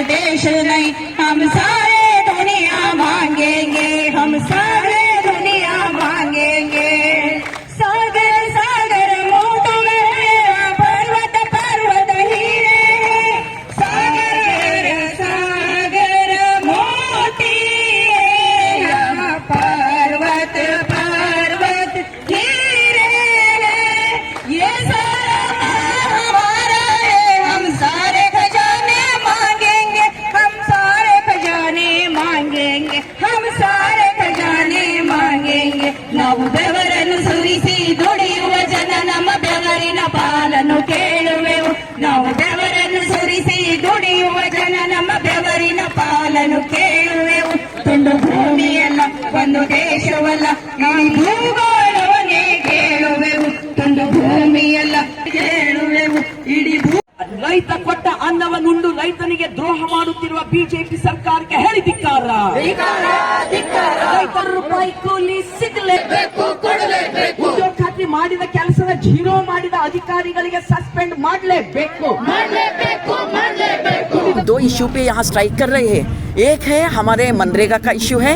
देश नहीं, हम सारे दुनिया मांगेंगे, हम सारे दुनिया मांगेंगे। सागर सागर मोटू गया, पर्वत पर्वत हीरे, सागर सागर मोती पर्वत पर्वत हीरे, ये सारा हमारा है, हम सारे खजाने मांगेंगे, हम सारे खजाने मांगेंगे, हम सारे खजाने मांगेंगे। ನಾವು ಬೆವರನ್ನು ಸುರಿಸಿ ದುಡಿಯುವ ಜನ ನಮ್ಮ ಬೆವರಿನ ಪಾಲನ್ನು ಕೇಳುವೆವು, ನಾವು ಬೆವರನ್ನು ಸುರಿಸಿ ದುಡಿಯುವ ಜನ ನಮ್ಮ ಬೆವರಿನ ಪಾಲನ್ನು ಕೇಳುವೆವು। ತುಂಡು ಭೂಮಿಯಲ್ಲ ಒಂದು ದೇಶವಲ್ಲ, ನಾವು ಭೂಗೋಳವನ್ನೇ ಕೇಳುವೆವು, ತುಂಡು ಭೂಮಿಯಲ್ಲ ಕೇಳುವೆವು ಇಡೀ ರೈತ ಕೊಟ್ಟ ಅನ್ನವನ್ನುಂಡು ರೈತನಿಗೆ ದ್ರೋಹ ಮಾಡುತ್ತಿರುವ ಬಿಜೆಪಿ ಸರ್ಕಾರಕ್ಕೆ ಹೇಳಿ ಧಿಕ್ಕಾರ। ರೈತರ ರೂಪಾಯಿ ಕೂಲಿ ಸಿಗಲೇಬೇಕು, ಕೊಡಲೇಬೇಕು। ಉದ್ಯೋಗ ಖಾತ್ರಿ ಮಾಡಿದ ಕೆಲಸದ ಜೀರೋ ಮಾಡಿದ ಅಧಿಕಾರಿಗಳಿಗೆ ಸಸ್ಪೆಂಡ್ ಮಾಡಲೇಬೇಕು। दो इश्यू पे यहाँ स्ट्राइक कर रहे हैं। एक है हमारे मनरेगा का इश्यू है,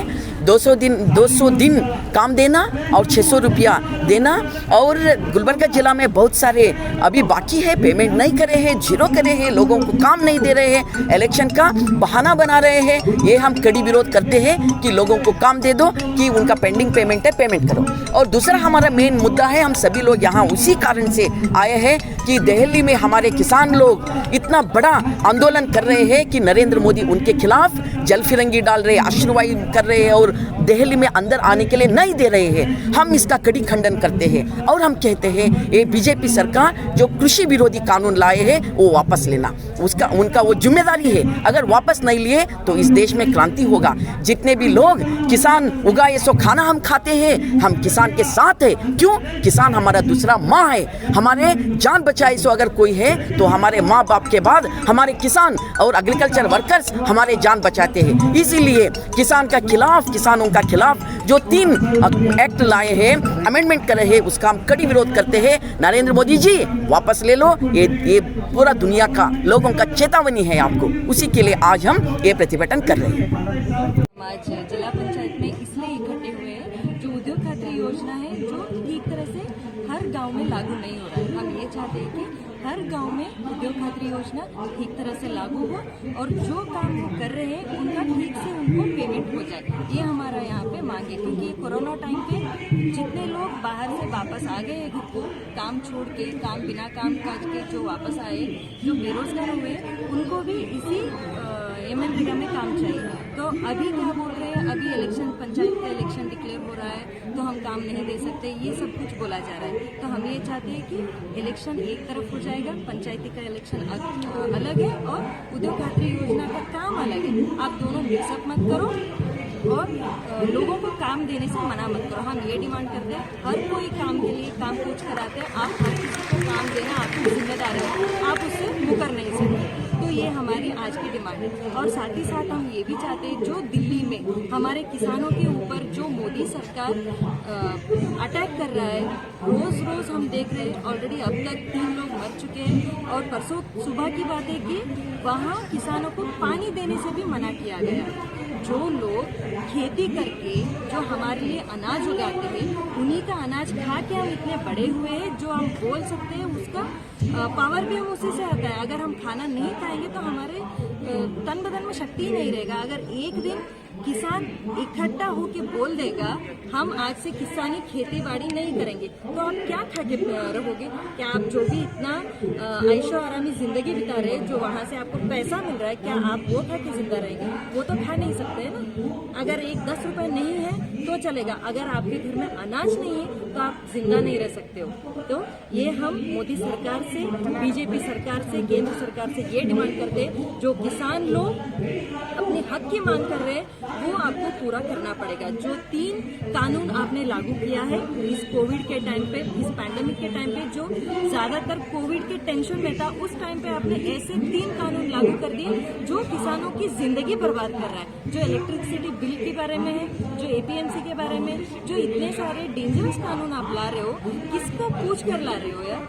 200 दिन काम देना और 600 रुपया देना। और गुलबर्गा जिला में बहुत सारे अभी बाकी है, पेमेंट नहीं करे हैं, जीरो करे हैं, लोगों को काम नहीं दे रहे हैं, इलेक्शन का बहाना बना रहे हैं। ये हम कड़ी विरोध करते हैं कि लोगों को काम दे दो, कि उनका पेंडिंग पेमेंट है, पेमेंट करो। और दूसरा हमारा मेन मुद्दा है, हम सभी लोग यहाँ उसी कारण से आए हैं कि दिल्ली में हमारे किसान लोग इतना बड़ा आंदोलन कर रहे हैं कि नरेंद्र मोदी उनके खिलाफ जल फिरंगी डाल रहे हैं, अश्रुवायु कर रहे हैं और दिल्ली में अंदर आने के लिए नहीं दे रहे हैं। हम इसका कड़ी खंडन करते हैं और हम कहते हैं ये बीजेपी सरकार जो कृषि विरोधी कानून लाए हैं वो वापस लेना, उसका उनका वो जिम्मेदारी है। अगर वापस नहीं लिए तो इस देश में क्रांति होगा। जितने भी लोग किसान उगाए सो खाना हम खाते हैं, हम किसान के साथ है। क्यों? किसान हमारा दूसरा माँ है, हमारे जान बचाए सो अगर कोई है तो हमारे माँ बाप के बाद हमारे किसान और एग्रीकल्चर वर्कर्स हमारे जान बचाते हैं। इसीलिए किसान का खिलाफ, किसानों का खिलाफ जो 3 एक्ट लाए हैं, अमेंडमेंट करे हैं, उसका हम कड़ी विरोध करते हैं। नरेंद्र मोदी जी वापस ले लो, ये पूरा दुनिया का लोगों का चेतावनी है आपको। उसी के लिए आज हम ये प्रतिभटन कर रहे हैं। आज जिला पंचायत में इसलिए इकट्ठे हुए हैं, जो उद्योग खात्री योजना है जो ठीक तरह से हर गांव में लागू नहीं हो रहा है। हम ये चाहते हैं कि हर गांव में उद्योग खात्री योजना ठीक तरह से लागू हो और जो काम वो कर रहे हैं उनका ठीक से उनको पेमेंट हो जाए। ये हमारा यहाँ पे मांग है, क्योंकि कोरोना टाइम पे जितने लोग बाहर से वापस आ गए घर को, काम छोड़ के, काम बिना काम काज के जो वापस आए, जो बेरोजगार हुए, उनको भी इसी मनरेगा में काम चाहिए। तो अभी क्या बोल रहे हैं, अभी इलेक्शन, पंचायत का इलेक्शन डिक्लेयर हो रहा है तो हम काम नहीं दे सकते, ये सब कुछ बोला जा रहा है। तो हम ये चाहते हैं कि इलेक्शन एक तरफ हो जाएगा, पंचायती का इलेक्शन अलग है और उद्योग खात्री योजना का काम अलग है। आप दोनों मिक्सअप मत करो और लोगों को काम देने से मना मत करो। हम ये डिमांड करते हैं, हर कोई काम के लिए काम कुछ कराते हैं, आप हर किसी को काम देना आपकी जिम्मेदारी है, आप उससे मुकर नहीं सकते। तो ये हमारी आज की डिमांड है। और साथ ही साथ हम ये भी चाहते हैं, जो दिल्ली में हमारे किसानों के ऊपर जो मोदी सरकार अटैक कर रहा है, रोज रोज हम देख रहे हैं, ऑलरेडी अब तक 3 लोग मर चुके हैं। और परसों सुबह की बात है कि वहाँ किसानों को पानी देने से भी मना किया गया। जो लोग खेती करके जो हमारे लिए अनाज उगाते हैं, उन्हीं का अनाज खा के हम इतने बड़े हुए हैं, जो हम बोल सकते हैं उसका पावर भी हम उसी से आता है। अगर हम खाना नहीं खाएंगे तो हमारे तन बदन में शक्ति ही नहीं रहेगा। अगर एक दिन किसान इकट्ठा होके बोल देगा हम आज से किसानी खेती बाड़ी नहीं करेंगे, तो आप क्या खा के रहोगे? क्या आप जो भी इतना ऐशो आरामी जिंदगी बिता रहे हैं, जो वहाँ से आपको पैसा मिल रहा है, क्या आप वो खा के जिंदा रहेंगे? वो तो खा नहीं सकते है ना। अगर 10 रुपए नहीं है तो चलेगा, अगर आपके घर में अनाज नहीं है तो आप जिंदा नहीं रह सकते हो। तो ये हम मोदी सरकार से, बीजेपी सरकार से, केंद्र सरकार से ये डिमांड करते हैं, जो किसान लोग अपने हक की मांग कर रहे हैं वो आपको पूरा करना पड़ेगा। जो 3 कानून आपने लागू किया है इस कोविड के टाइम पे, इस पैंडेमिक के टाइम पे, जो ज्यादातर कोविड के टेंशन में था, उस टाइम पे आपने ऐसे 3 कानून लागू कर दिए जो किसानों की जिंदगी बर्बाद कर रहा है। जो इलेक्ट्रिसिटी बिल के बारे में है, जो एपीएमसी के बारे में, जो इतने सारे डेंजरस कानून आप ला रहे हो, किसको पूछ कर ला रहे हो यार?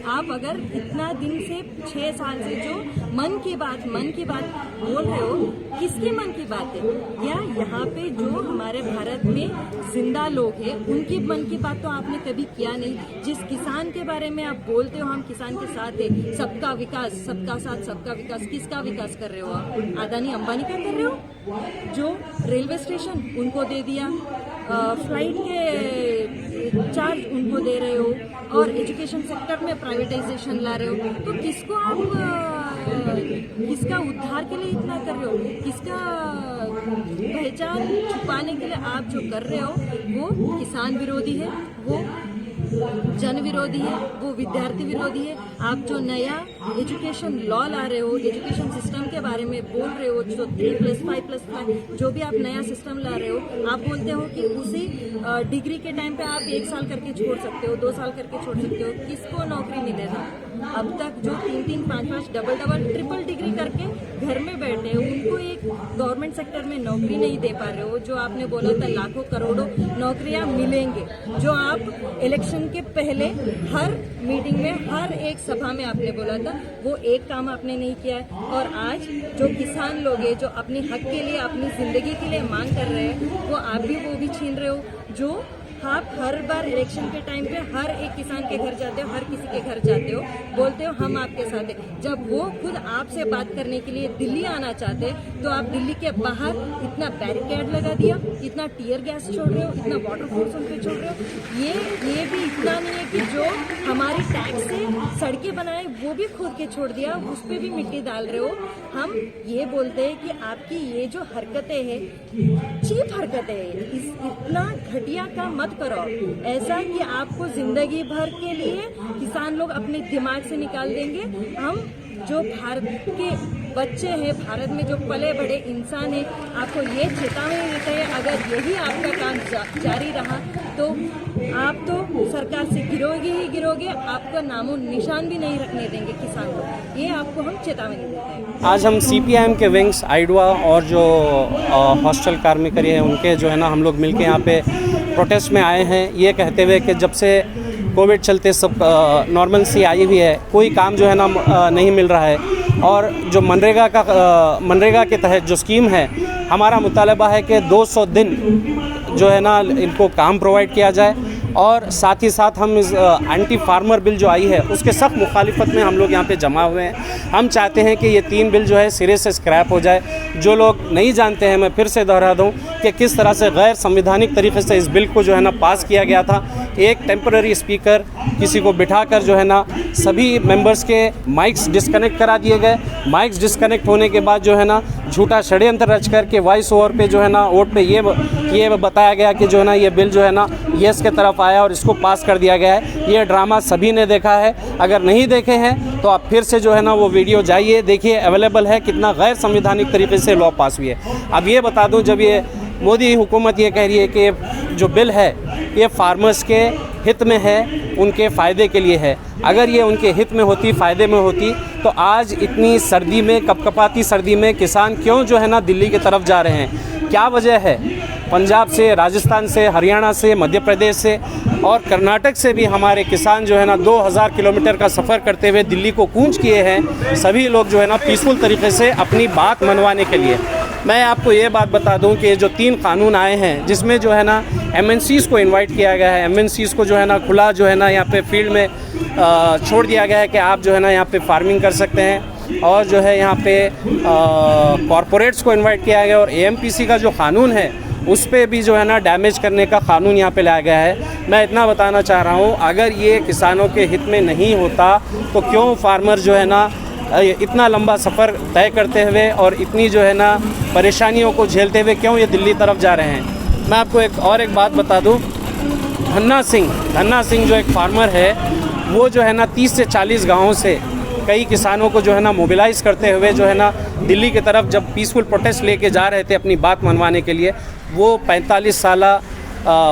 आप अगर इतना दिन से 6 साल से जो मन की बात बोल रहे हो, किसके मन की बात है? या यहाँ पे जो हमारे भारत में जिंदा लोग हैं उनकी मन की बात तो आपने कभी किया नहीं। जिस किसान के बारे में आप बोलते हो हम किसान के साथ है, सबका विकास, सबका साथ सबका विकास, किसका विकास कर रहे हो आप? अदानी अंबानी का कर रहे हो? जो रेलवे स्टेशन उनको दे दिया, फ्लाइट के चार्ज उनको दे रहे हो, और एजुकेशन सेक्टर में प्राइवेटाइजेशन ला रहे हो। तो किसको आप किसका उद्धार के लिए इतना कर रहे हो? किसका पहचान छुपाने के लिए आप जो कर रहे हो वो किसान विरोधी है, वो जन विरोधी है, वो विद्यार्थी विरोधी है। आप जो नया एजुकेशन लॉ ला रहे हो, एजुकेशन सिस्टम के बारे में बोल रहे हो, जो 3+5+5 जो भी आप नया सिस्टम ला रहे हो, आप बोलते हो कि उसी डिग्री के टाइम पे आप 1 साल करके छोड़ सकते हो, 2 साल करके छोड़ सकते हो। किसको नौकरी मिलेगा? अब तक जो 3-3, 5-5, डबल ट्रिपल डिग्री करके घर में बैठे हैं उनको एक गवर्नमेंट सेक्टर में नौकरी नहीं दे पा रहे हो। जो आपने बोला था लाखों करोड़ों नौकरियां मिलेंगे, जो आप इलेक्शन के पहले हर मीटिंग में, हर एक सभा में आपने बोला था, वो एक काम आपने नहीं किया है। और आज जो किसान लोग हैं जो अपने हक के लिए, अपनी जिंदगी के लिए मांग कर रहे हैं, वो आप भी वो भी छीन रहे हो। जो आप हर बार इलेक्शन के टाइम पे हर एक किसान के घर जाते हो, हर किसी के घर जाते हो, बोलते हो हम आपके साथ हैं। जब वो खुद आपसे बात करने के लिए दिल्ली आना चाहते तो आप दिल्ली के बाहर इतना बैरिकेड लगा दिया, इतना टीयर गैस छोड़ रहे हो, इतना वाटर फोर्स उन पे छोड़ रहे हो। ये भी इतना नहीं है कि जो हमारी टैक्स से सड़कें बनाए वो भी खोद के छोड़ दिया, उस पर भी मिट्टी डाल रहे हो। हम ये बोलते हैं कि आपकी ये जो हरकतें हैं, चीप हरकतें हैं, इतना घटिया काम मत करो। ऐसा कि आपको जिंदगी भर के लिए किसान लोग अपने दिमाग से निकाल देंगे। हम जो भारत के बच्चे हैं, भारत में जो पले बड़े इंसान हैं, आपको ये चेतावनी देते हैं, अगर यही आपका काम जारी रहा तो आप तो सरकार से गिरोगे, आपका नामो निशान भी नहीं रखने देंगे किसान लोग। ये आपको हम चेतावनी देते हैं। आज हम CPIM के विंग्स आइडवा और जो हॉस्टल कार्मिक हैं उनके जो है ना हम लोग मिलके यहाँ पे प्रोटेस्ट में आए हैं, ये कहते हुए कि जब से कोविड चलते सब नॉर्मल सी आई हुई है, कोई काम जो है ना नहीं मिल रहा है। और जो मनरेगा के तहत जो स्कीम है, हमारा मुतालबा है कि 200 दिन जो है ना इनको काम प्रोवाइड किया जाए। और साथ ही साथ हम इस एंटी फार्मर बिल जो आई है उसके सख्त मुखालिफत में हम लोग यहाँ पे जमा हुए हैं। हम चाहते हैं कि ये 3 बिल जो है सिरे से स्क्रैप हो जाए। जो लोग नहीं जानते हैं, मैं फिर से दोहरा दूँ कि किस तरह से गैर संविधानिक तरीके से इस बिल को जो है ना पास किया गया था। एक टेम्पररी स्पीकर किसी को बिठाकर जो है ना सभी मेंबर्स के माइक्स डिस्कनेक्ट करा दिए गए। माइक्स डिस्कनेक्ट होने के बाद जो है ना झूठा षड्यंत्र रच करके वॉइस ओवर पे जो है ना वोट पे ये बताया गया कि जो है ना ये बिल जो है ना येस के तरफ आया और इसको पास कर दिया गया है। ये ड्रामा सभी ने देखा है। अगर नहीं देखे हैं तो आप फिर से जो है ना वो वीडियो जाइए, देखिए, अवेलेबल है कितना गैर संवैधानिक तरीके से लॉ पास हुई है। अब ये बता दूं, जब ये मोदी हुकूमत ये कह रही है कि जो बिल है ये फार्मर्स के हित में है, उनके फ़ायदे के लिए है, अगर ये उनके हित में होती, फ़ायदे में होती, तो आज इतनी सर्दी में, कपकपाती सर्दी में किसान क्यों जो है ना दिल्ली की तरफ जा रहे हैं? क्या वजह है? पंजाब से, राजस्थान से, हरियाणा से, मध्य प्रदेश से और कर्नाटक से भी हमारे किसान जो है ना 2000 किलोमीटर का सफ़र करते हुए दिल्ली को कूच किए हैं। सभी लोग जो है ना पीसफुल तरीके से अपनी बात मनवाने के लिए। मैं आपको ये बात बता दूं कि जो 3 कानून आए हैं जिसमें जो है ना MNCs को इनवाइट किया गया है, MNCs को जो है ना खुला जो है ना यहाँ पे फील्ड में छोड़ दिया गया है कि आप जो है ना यहाँ पे फार्मिंग कर सकते हैं। और जो है यहाँ पे कॉरपोरेट्स को इनवाइट किया गया। और AMPC का जो कानून है उस पे भी जो है ना डैमेज करने का कानून यहाँ पे लाया गया है। मैं इतना बताना चाह रहा हूँ, अगर ये किसानों के हित में नहीं होता तो क्यों फार्मर जो है ना इतना लंबा सफ़र तय करते हुए और इतनी जो है ना परेशानियों को झेलते हुए क्यों ये दिल्ली तरफ जा रहे हैं? मैं आपको एक बात बता दूं, धन्ना सिंह जो एक फार्मर है, वो जो है ना 30 से 40 गाँवों से कई किसानों को जो है ना मोबिलाइज़ करते हुए जो है ना दिल्ली की तरफ जब पीसफुल प्रोटेस्ट लेके जा रहे थे अपनी बात मनवाने के लिए, वो 45 साला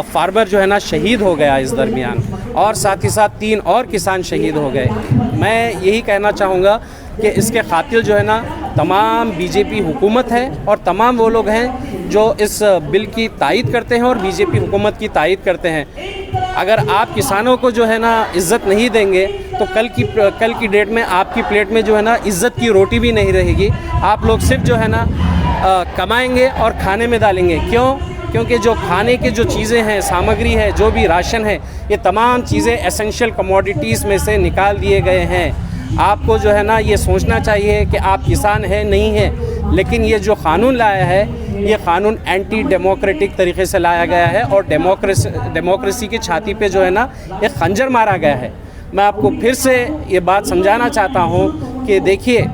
फार्मर जो है ना शहीद हो गया इस दरमियान। और साथ ही साथ 3 और किसान शहीद हो गए। मैं यही कहना चाहूँगा कि इसके कातिल जो है ना तमाम बीजेपी हुकूमत है और तमाम वो लोग हैं जो इस बिल की तायीद करते हैं और बीजेपी हुकूमत की तायीद करते हैं। अगर आप किसानों को जो है ना इज़्ज़त नहीं देंगे तो कल की डेट में आपकी प्लेट में जो है ना इज़्ज़त की रोटी भी नहीं रहेगी। आप लोग सिर्फ जो है ना कमाएंगे और खाने में डालेंगे। क्योंकि जो खाने के जो चीज़ें हैं, सामग्री है, जो भी राशन है, ये तमाम चीज़ें एसेंशियल कमोडिटीज़ में से निकाल दिए गए हैं। आपको जो है ना ये सोचना चाहिए कि आप किसान हैं नहीं हैं, लेकिन ये जो क़ानून लाया है ये क़ानून एंटी डेमोक्रेटिक तरीके से लाया गया है और डेमोक्रेसी की छाती पे जो है ना एक खंजर मारा गया है। मैं आपको फिर से ये बात समझाना चाहता हूँ कि देखिए,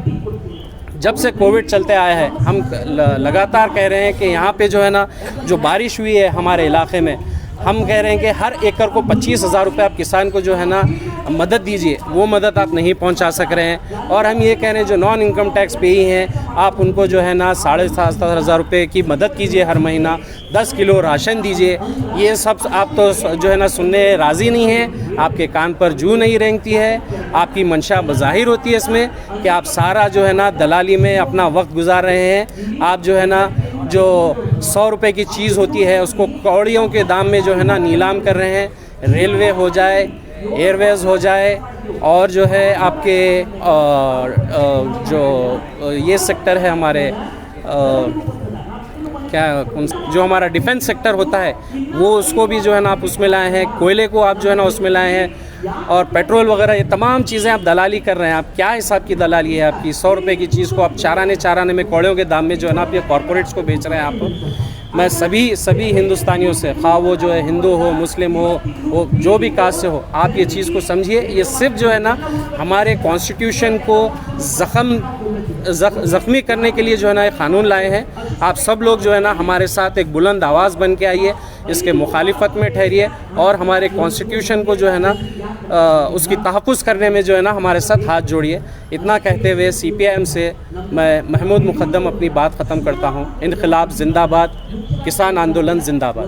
जब से कोविड चलते आया है हम लगातार कह रहे हैं कि यहाँ पे जो है ना जो बारिश हुई है हमारे इलाके में, हम कह रहे हैं कि हर एकड़ को 25,000 रुपये आप किसान को जो है ना मदद दीजिए। वो मदद आप नहीं पहुंचा सक रहे हैं। और हम ये कह रहे हैं जो नॉन इनकम टैक्स पेई हैं, आप उनको जो है ना 7,500 रुपये की मदद कीजिए हर महीना, 10 किलो राशन दीजिए। ये सब आप तो जो है ना सुनने राज़ी नहीं हैं, आपके कान पर जू नहीं रेंगती है। आपकी मंशा बज़ाहिर होती है इसमें कि आप सारा जो है ना दलाली में अपना वक्त गुजार रहे हैं। आप जो है ना जो 100 रुपये की चीज़ होती है उसको कौड़ियों के दाम में जो है ना नीलाम कर रहे हैं। रेलवे हो जाए, एयरवेज़ हो जाए, और जो है आपके जो ये सेक्टर है हमारे जो हमारा डिफेंस सेक्टर होता है वो, उसको भी जो है ना आप उसमें लाए हैं। कोयले को आप जो है ना उसमें लाए हैं, और पेट्रोल वगैरह ये तमाम चीज़ें आप दलाली कर रहे हैं। आप क्या हिसाब की दलाली है आपकी? 100 रुपये की चीज़ को आप चाराने में कौड़ियों के दाम में जो है ना आप ये कॉरपोरेट्स को बेच रहे हैं आप। मैं सभी हिंदुस्तानियों से, खा वो जो है हिंदू हो, मुस्लिम हो, वो जो भी कास्ट से हो, आप ये चीज़ को समझिए। ये सिर्फ जो है ना हमारे कॉन्स्टिट्यूशन को ज़ख्मी करने के लिए जो है ना ये क़ानून लाए हैं। आप सब लोग जो है ना हमारे साथ एक बुलंद आवाज़ बन के आइए, इसके मुखालिफत में ठहरिए और हमारे कॉन्स्टिट्यूशन को जो है ना उसकी तहफ़्फ़ुज़ करने में जो है ना हमारे साथ हाथ जोड़िए। इतना कहते हुए CPIM से मैं महमूद मुक़द्दम अपनी बात ख़त्म करता हूँ। इनक़िलाब ज़िंदाबाद, किसान आंदोलन ज़िंदाबाद।